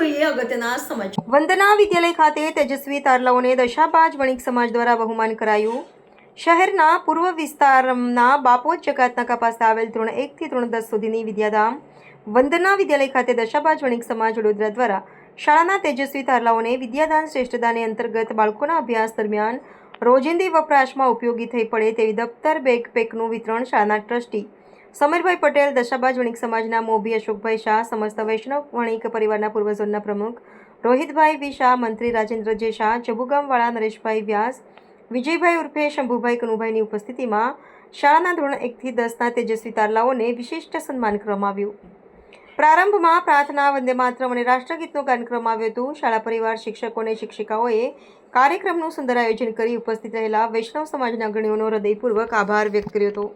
જોઈએ અગત્યના સમાચાર। વંદના વિદ્યાલય ખાતે તેજસ્વી તારલાઓને દશાબાજ વણિક સમાજ દ્વારા બહુમાન કરાયું। શહેરના પૂર્વ વિસ્તારના બાપોદ જકાતનાકા પાસે આવેલ ધોરણ 1 થી ધોરણ 10 સુધીની વિદ્યાધામ વંદના વિદ્યાલય ખાતે દશાબાજ વણિક સમાજ વડોદરા દ્વારા શાળાના તેજસ્વી તારલાઓને વિદ્યાદાન શ્રેષ્ઠદાન અંતર્ગત બાળકોના અભ્યાસ દરમિયાન રોજિંદી વપરાશમાં ઉપયોગી થઈ પડે તેવી દફતર બેકપેકનું વિતરણ શાળાના ટ્રસ્ટી સમીરભાઈ પટેલ, દશાબાજ વણિક સમાજના મોભી અશોકભાઈ શાહ, સમસ્ત વૈષ્ણવ વણિક પરિવારના પૂર્વ ઝોનના પ્રમુખ રોહિતભાઈ વી શાહ, મંત્રી રાજેન્દ્ર જે શાહ, જબુગામવાળા નરેશભાઈ વ્યાસ, વિજયભાઈ ઉર્ફે શંભુભાઈ કનુભાઈની ઉપસ્થિતિમાં શાળાના ધોરણ 1 થી 10ના તેજસ્વી તારલાઓને વિશિષ્ટ સન્માન કરવામાં આવ્યું। પ્રારંભમાં પ્રાર્થના, વંદે માતરમ અને રાષ્ટ્રગીતનું ગાયન કરવામાં આવ્યું હતું। શાળા પરિવાર, શિક્ષકો અને શિક્ષિકાઓએ કાર્યક્રમનું સુંદર આયોજન કરી ઉપસ્થિત રહેલા વૈષ્ણવ સમાજના અગ્રણીઓનો હૃદયપૂર્વક આભાર વ્યક્ત કર્યો હતો।